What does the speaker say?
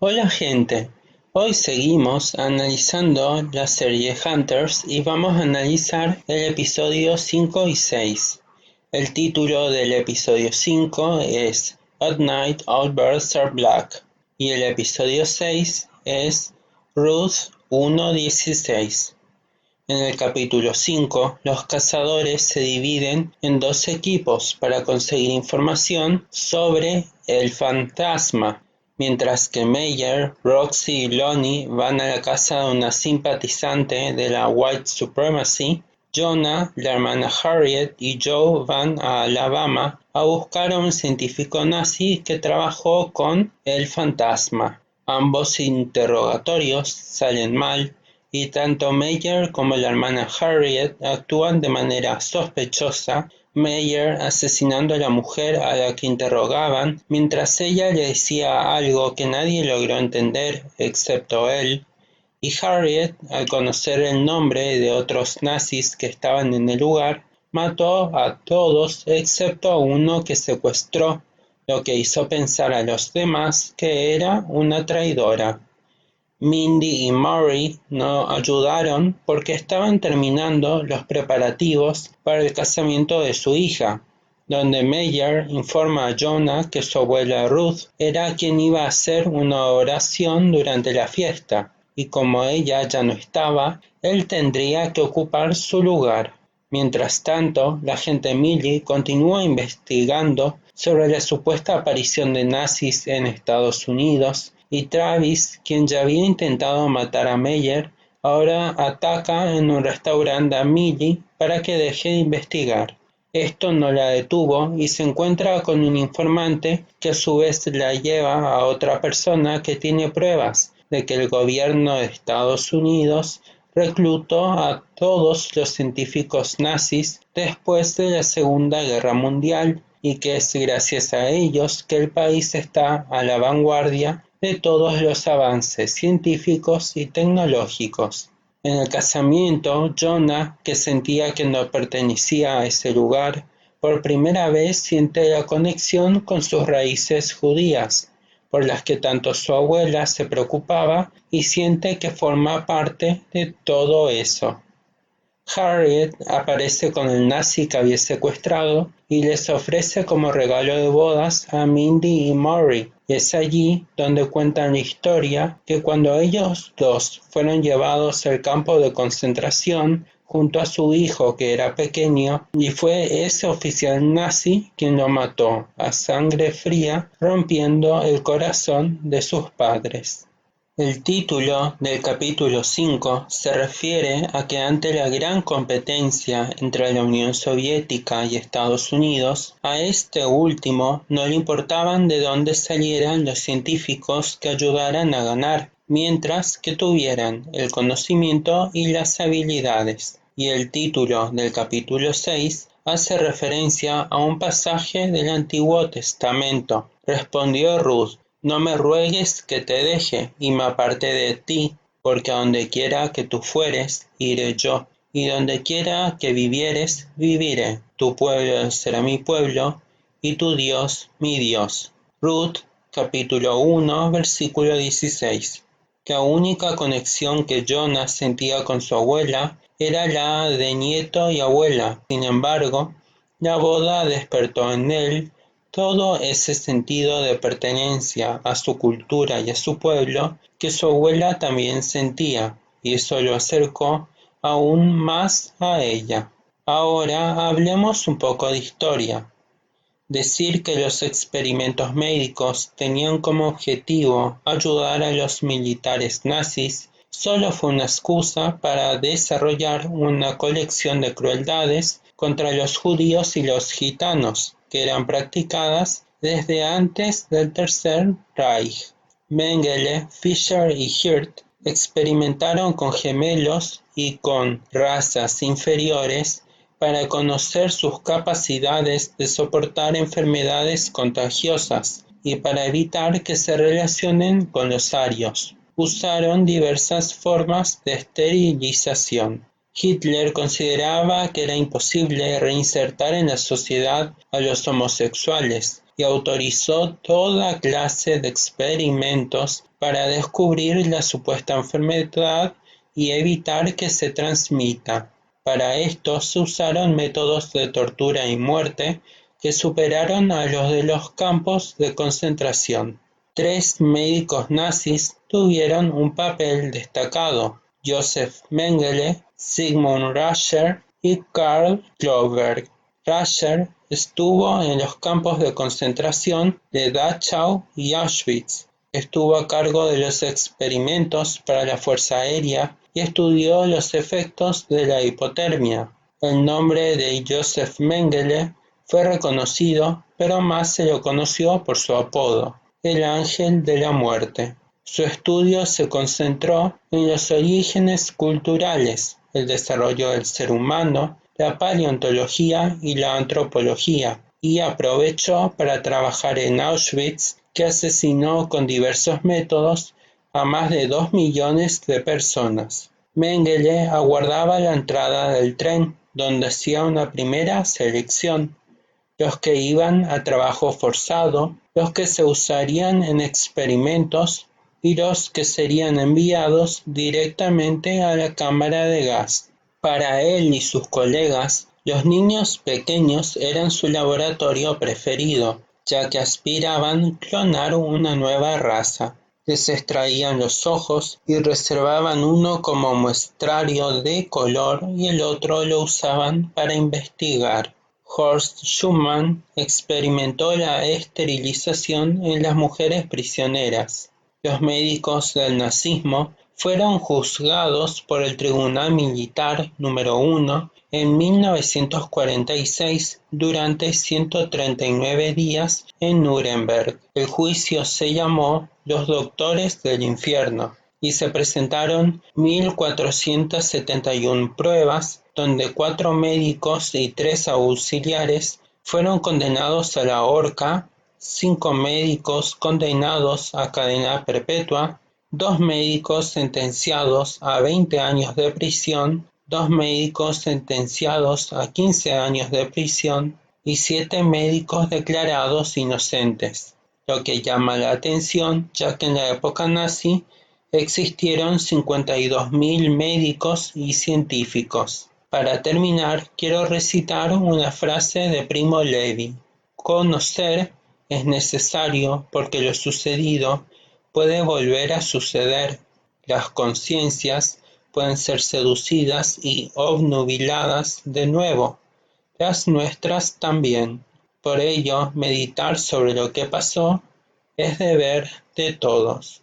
Hola gente, hoy seguimos analizando la serie Hunters y vamos a analizar el episodio 5 y 6. El título del episodio 5 es At Night All Birds Are Black y el episodio 6 es Ruth 1:16. En el capítulo 5, los cazadores se dividen en dos equipos para conseguir información sobre el fantasma, mientras que Meyer, Roxy y Lonnie van a la casa de una simpatizante de la White Supremacy. Jonah, la hermana Harriet y Joe van a Alabama a buscar a un científico nazi que trabajó con el fantasma. Ambos interrogatorios salen mal y tanto Meyer como la hermana Harriet actúan de manera sospechosa, Meyer asesinando a la mujer a la que interrogaban mientras ella le decía algo que nadie logró entender excepto él, y Harriet, al conocer el nombre de otros nazis que estaban en el lugar, mató a todos excepto a uno que secuestró, lo que hizo pensar a los demás que era una traidora. Mindy y Murray no ayudaron porque estaban terminando los preparativos para el casamiento de su hija, donde Meyer informa a Jonah que su abuela Ruth era quien iba a hacer una oración durante la fiesta, y como ella ya no estaba, él tendría que ocupar su lugar. Mientras tanto, la agente Millie continúa investigando sobre la supuesta aparición de nazis en Estados Unidos y Travis, quien ya había intentado matar a Meyer, ahora ataca en un restaurante a Millie para que deje de investigar. Esto no la detuvo y se encuentra con un informante que a su vez la lleva a otra persona que tiene pruebas de que el gobierno de Estados Unidos reclutó a todos los científicos nazis después de la Segunda Guerra Mundial y que es gracias a ellos que el país está a la vanguardia de todos los avances científicos y tecnológicos. En el casamiento, Jonah, que sentía que no pertenecía a ese lugar, por primera vez siente la conexión con sus raíces judías, por las que tanto su abuela se preocupaba y siente que forma parte de todo eso. Harriet aparece con el nazi que había secuestrado y les ofrece como regalo de bodas a Mindy y Murray. Y es allí donde cuentan la historia que cuando ellos dos fueron llevados al campo de concentración junto a su hijo que era pequeño, y fue ese oficial nazi quien lo mató a sangre fría, rompiendo el corazón de sus padres. El título del capítulo 5 se refiere a que ante la gran competencia entre la Unión Soviética y Estados Unidos, a este último no le importaban de dónde salieran los científicos que ayudaran a ganar, mientras que tuvieran el conocimiento y las habilidades. Y el título del capítulo 6 hace referencia a un pasaje del Antiguo Testamento. Respondió Ruth: no me ruegues que te deje y me aparte de ti, porque a donde quiera que tú fueres, iré yo, y donde quiera que vivieres, viviré. Tu pueblo será mi pueblo, y tu Dios mi Dios. Ruth, capítulo 1, versículo 16. La única conexión que Jonah sentía con su abuela era la de nieto y abuela. Sin embargo, la boda despertó en él todo ese sentido de pertenencia a su cultura y a su pueblo que su abuela también sentía, y eso lo acercó aún más a ella. Ahora hablemos un poco de historia. Decir que los experimentos médicos tenían como objetivo ayudar a los militares nazis solo fue una excusa para desarrollar una colección de crueldades contra los judíos y los gitanos, que eran practicadas desde antes del Tercer Reich. Mengele, Fischer y Hirt experimentaron con gemelos y con razas inferiores para conocer sus capacidades de soportar enfermedades contagiosas y para evitar que se relacionen con los arios. Usaron diversas formas de esterilización. Hitler consideraba que era imposible reinsertar en la sociedad a los homosexuales y autorizó toda clase de experimentos para descubrir la supuesta enfermedad y evitar que se transmita. Para esto se usaron métodos de tortura y muerte que superaron a los de los campos de concentración. 3 médicos nazis tuvieron un papel destacado: Josef Mengele, Sigmund Rascher y Karl Kloberg. Rascher estuvo en los campos de concentración de Dachau y Auschwitz. Estuvo a cargo de los experimentos para la Fuerza Aérea y estudió los efectos de la hipotermia. El nombre de Josef Mengele fue reconocido, pero más se lo conoció por su apodo, el Ángel de la Muerte. Su estudio se concentró en los orígenes culturales, el desarrollo del ser humano, la paleontología y la antropología, y aprovechó para trabajar en Auschwitz, que asesinó con diversos métodos a más de 2 millones de personas. Mengele aguardaba la entrada del tren, donde hacía una primera selección: los que iban a trabajo forzado, los que se usarían en experimentos y los que serían enviados directamente a la cámara de gas. Para él y sus colegas, los niños pequeños eran su laboratorio preferido, ya que aspiraban clonar una nueva raza. Les extraían los ojos y reservaban uno como muestrario de color y el otro lo usaban para investigar. Horst Schumann experimentó la esterilización en las mujeres prisioneras. Los médicos del nazismo fueron juzgados por el Tribunal Militar número 1 en 1946 durante 139 días en Nuremberg. El juicio se llamó Los Doctores del Infierno y se presentaron 1.471 pruebas, donde 4 médicos y 3 auxiliares fueron condenados a la horca, 5 médicos condenados a cadena perpetua, 2 médicos sentenciados a 20 años de prisión, 2 médicos sentenciados a 15 años de prisión y 7 médicos declarados inocentes, lo que llama la atención, ya que en la época nazi existieron 52.000 médicos y científicos. Para terminar, quiero recitar una frase de Primo Levi: conocer es necesario porque lo sucedido puede volver a suceder. Las conciencias pueden ser seducidas y obnubiladas de nuevo, las nuestras también. Por ello, meditar sobre lo que pasó es deber de todos.